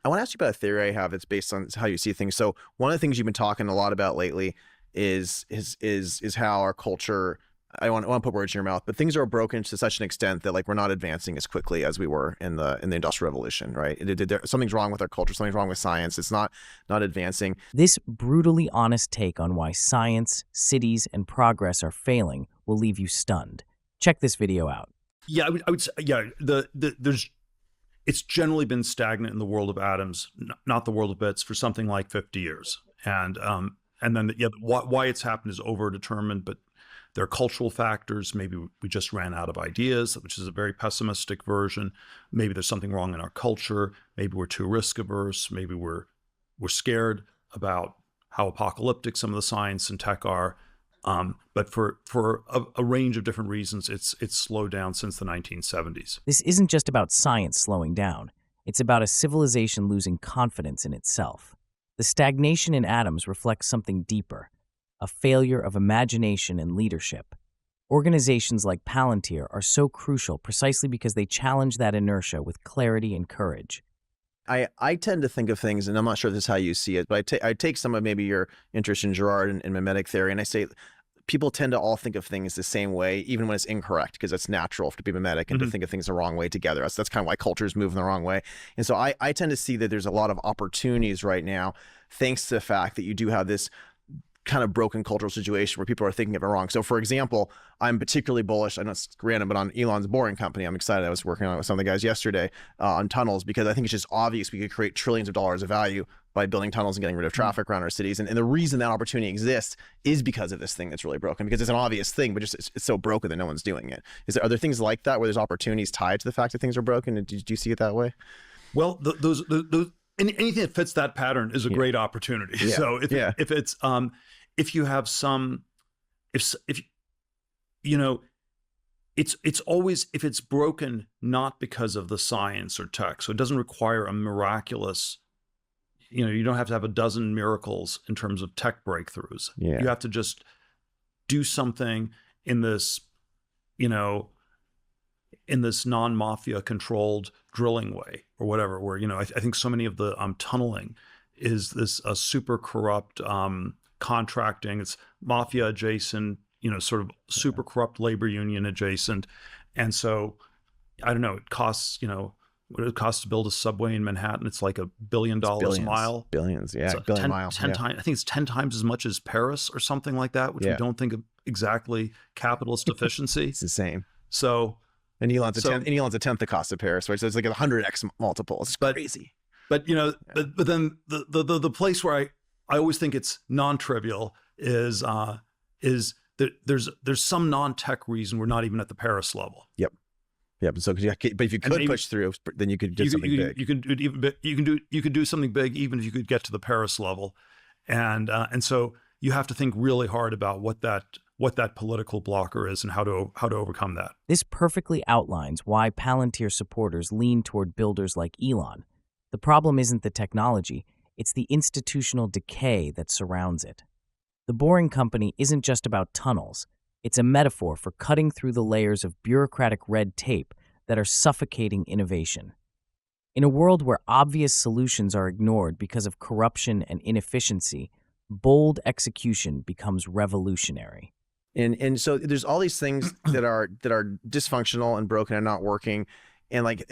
I want to ask you about a theory I have that's based on how you see things. So one of the things you've been talking a lot about lately is how our culture, I want to put words in your mouth, but things are broken to such an extent that like we're not advancing as quickly as we were in the Industrial Revolution, right? Something's wrong with our culture, something's wrong with science. It's not advancing. This brutally honest take on why science, cities, and progress are failing will leave you stunned. Check this video out. Yeah, I would say, yeah, it's generally been stagnant in the world of atoms, not the world of bits, for something like 50 years. And then why it's happened is overdetermined, but there are cultural factors. Maybe we just ran out of ideas, which is a very pessimistic version. Maybe there's something wrong in our culture. Maybe we're too risk averse. Maybe we're scared about how apocalyptic some of the science and tech are. But for a range of different reasons, it's slowed down since the 1970s. This isn't just about science slowing down. It's about a civilization losing confidence in itself. The stagnation in atoms reflects something deeper, a failure of imagination and leadership. Organizations like Palantir are so crucial precisely because they challenge that inertia with clarity and courage. I tend to think of things, and I'm not sure if this is how you see it, but I take some of maybe your interest in Girard and mimetic theory, and I say people tend to all think of things the same way, even when it's incorrect, because it's natural to be mimetic and to think of things the wrong way together. That's kind of why cultures move in the wrong way. And so I tend to see that there's a lot of opportunities right now, thanks to the fact that you do have this kind of broken cultural situation where people are thinking of it wrong. So for example, I'm particularly bullish, I know it's random, but on Elon's Boring Company. I'm excited. I was working on it with some of the guys yesterday on tunnels, because I think it's just obvious we could create trillions of dollars of value by building tunnels and getting rid of traffic around our cities. And the reason that opportunity exists is because of this thing that's really broken, because it's an obvious thing, but just it's so broken that no one's doing it. Are there things like that where there's opportunities tied to the fact that things are broken? And do you see it that way? Well, those anything that fits that pattern is a great opportunity. Yeah. So if it's if you have some, if you know, it's always, if it's broken, not because of the science or tech. So it doesn't require a miraculous, you don't have to have a dozen miracles in terms of tech breakthroughs. Yeah. You have to just do something in this, in this non-mafia controlled drilling way or whatever, where, I think so many of the tunneling is this super corrupt contracting. It's mafia adjacent, sort of super corrupt labor union adjacent. And so, I don't know, it costs, what it costs to build a subway in Manhattan. It's like $1 billion a mile. Billions, yeah. So billion miles. 10 times, I think it's 10 times as much as Paris or something like that, which we don't think of exactly capitalist efficiency. It's insane. So, and Elon's a tenth the cost of Paris, right? So it's like a 100x multiple. It's crazy. But but then the place where I always think it's non-trivial is that there's some non-tech reason we're not even at the Paris level. Yep. So, but if you could push through, then you could do something big. You could do something big even if you could get to the Paris level, and so you have to think really hard about what that political blocker is and how to overcome that. This perfectly outlines why Palantir supporters lean toward builders like Elon. The problem isn't the technology, it's the institutional decay that surrounds it. The Boring Company isn't just about tunnels. It's a metaphor for cutting through the layers of bureaucratic red tape that are suffocating innovation. In a world where obvious solutions are ignored because of corruption and inefficiency, bold execution becomes revolutionary. And so there's all these things that are dysfunctional and broken and not working. And like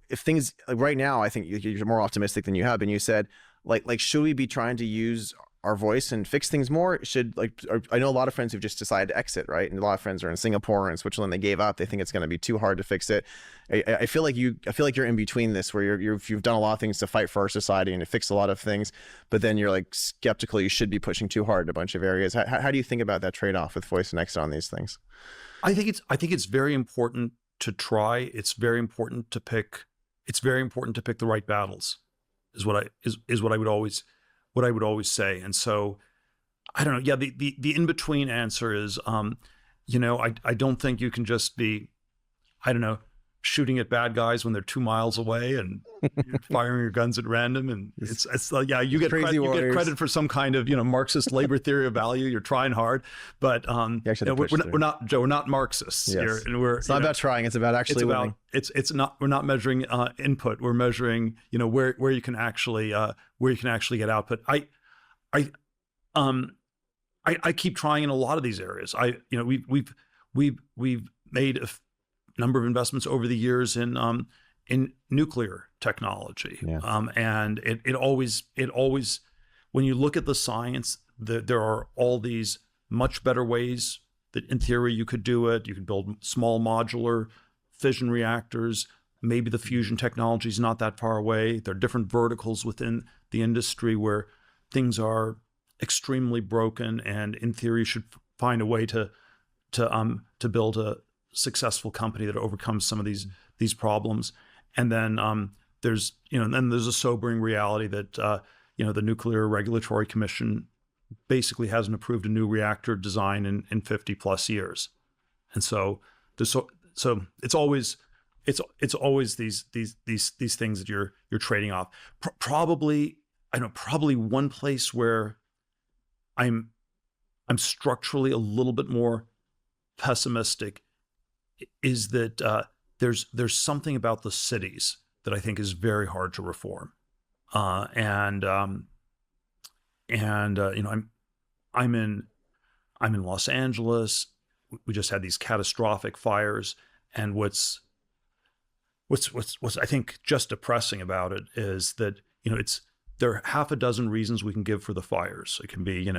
if things like right now, I think you're more optimistic than you have been. You said like should we be trying to use our voice and fix things more? I know a lot of friends who've just decided to exit, right? And a lot of friends are in Singapore and Switzerland. They gave up. They think it's going to be too hard to fix it. I feel like you're in between this, where you've done a lot of things to fight for our society and to fix a lot of things, but then you're like skeptical. You should be pushing too hard in a bunch of areas. How do you think about that trade-off with voice and exit on these things? I think it's very important to try. It's very important to pick. It's very important to pick the right battles. Is what I would always say. And so, I don't know. Yeah, the in-between answer is, I don't think you can just be, I don't know, shooting at bad guys when they're 2 miles away and you're firing your guns at random. And it's like, yeah, you get credit for some kind of, Marxist labor theory of value. You're trying hard, but we're not Marxists here. And it's not about trying. It's about actually winning. We're not measuring input. We're measuring, where you can actually get output. I keep trying in a lot of these areas. We've made a number of investments over the years in nuclear technology, and it always when you look at the science, there are all these much better ways that in theory you could do it. You could build small modular fission reactors. Maybe the fusion technology is not that far away. There are different verticals within the industry where things are extremely broken, and in theory should find a way to build a successful company that overcomes some of these problems. And then there's a sobering reality that the Nuclear Regulatory Commission basically hasn't approved a new reactor design in 50 plus years. And so it's always these things that you're trading off. Probably one place where I'm structurally a little bit more pessimistic is that there's something about the cities that I think is very hard to reform, I'm in Los Angeles. We just had these catastrophic fires, and what's I think just depressing about it is that there are half a dozen reasons we can give for the fires. It can be,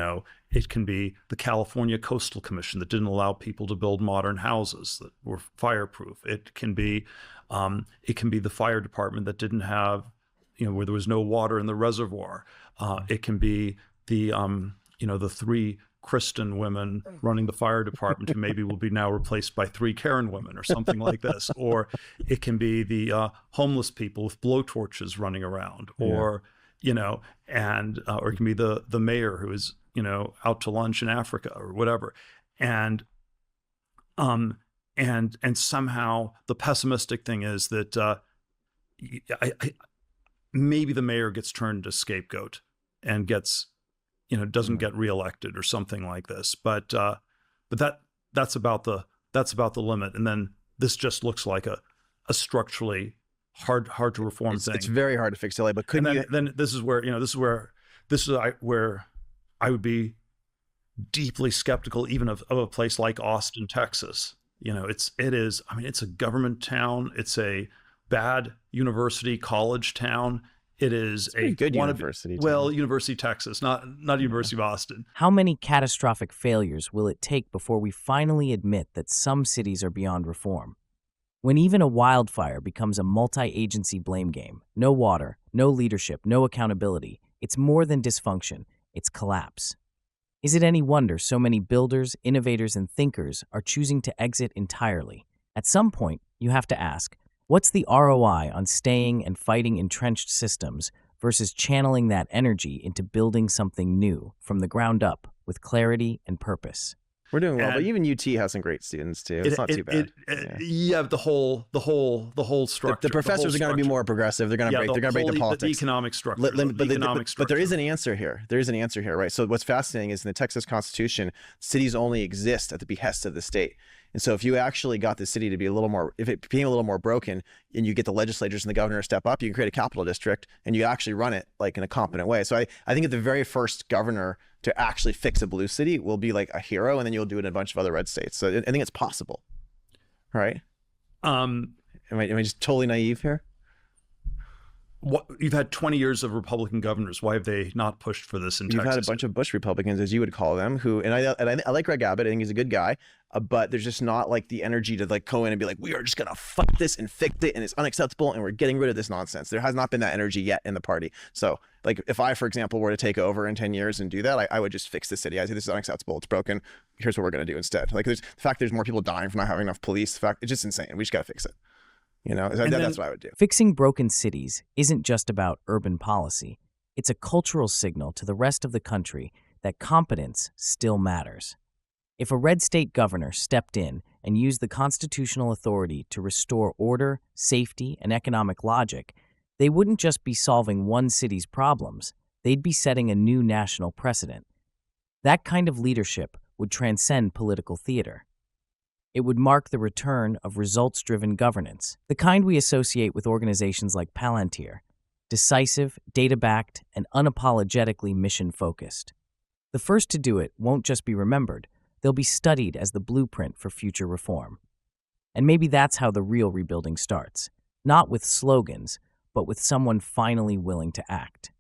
the California Coastal Commission that didn't allow people to build modern houses that were fireproof. It can be the fire department that didn't have, where there was no water in the reservoir. It can be the 3 Kristen women running the fire department who maybe will be now replaced by 3 Karen women or something like this. Or it can be the homeless people with blowtorches running around, or or it can be the mayor who is, out to lunch in Africa or whatever. And somehow the pessimistic thing is that maybe the mayor gets turned into scapegoat and gets, doesn't get reelected or something like this. But that's about the limit. And then this just looks like a structurally hard to reform thing. It's very hard to fix LA, but then this is where I would be deeply skeptical even of a place like Austin, Texas. It's a government town. It's a bad university college town. It is a good university. University of Texas, not University of Austin. How many catastrophic failures will it take before we finally admit that some cities are beyond reform? When even a wildfire becomes a multi-agency blame game, no water, no leadership, no accountability, it's more than dysfunction, it's collapse. Is it any wonder so many builders, innovators, and thinkers are choosing to exit entirely? At some point, you have to ask, what's the ROI on staying and fighting entrenched systems versus channeling that energy into building something new from the ground up with clarity and purpose? We're doing well, but even UT has some great students too. It's not too bad. The whole structure. The professors are going to be more progressive. They're going to break the politics. The economic structure. But there is an answer here. There is an answer here, right? So what's fascinating is in the Texas Constitution, cities only exist at the behest of the state. And so if you actually got the city to be if it became a little more broken, and you get the legislators and the governor to step up, you can create a capital district and you actually run it like in a competent way. So I think at the very first governor to actually fix a blue city will be like a hero, and then you'll do it in a bunch of other red states. So I think it's possible, right? Am I just totally naive here? You've had 20 years of Republican governors. Why have they not pushed for this in Texas? You've had a bunch of Bush Republicans, as you would call them, who, and I like Greg Abbott. I think he's a good guy, but there's just not like the energy to like go in and be like, we are just going to fight this and fix it, and it's unacceptable, and we're getting rid of this nonsense. There has not been that energy yet in the party. So like if I, for example, were to take over in 10 years and do that, I would just fix the city. I say, this is unacceptable. It's broken. Here's what we're going to do instead. Like the fact there's more people dying from not having enough police, the fact it's just insane. We just got to fix it. That's what I would do. Fixing broken cities isn't just about urban policy. It's a cultural signal to the rest of the country that competence still matters. If a red state governor stepped in and use the constitutional authority to restore order, safety, and economic logic, they wouldn't just be solving one city's problems, they'd be setting a new national precedent. That kind of leadership would transcend political theater. It would mark the return of results-driven governance, the kind we associate with organizations like Palantir, decisive, data-backed, and unapologetically mission-focused. The first to do it won't just be remembered, they'll be studied as the blueprint for future reform. And maybe that's how the real rebuilding starts, not with slogans, but with someone finally willing to act.